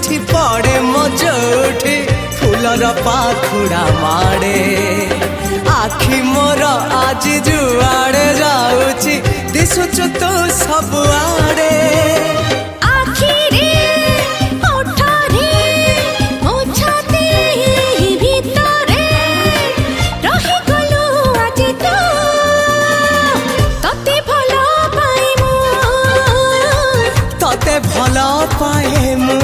उठी पड़े मो जोठी फूलर पाखुड़ा माड़े आखि मोर आज जुआड़े जाऊची दिशुचु तू सबुआड़े भल पाए मु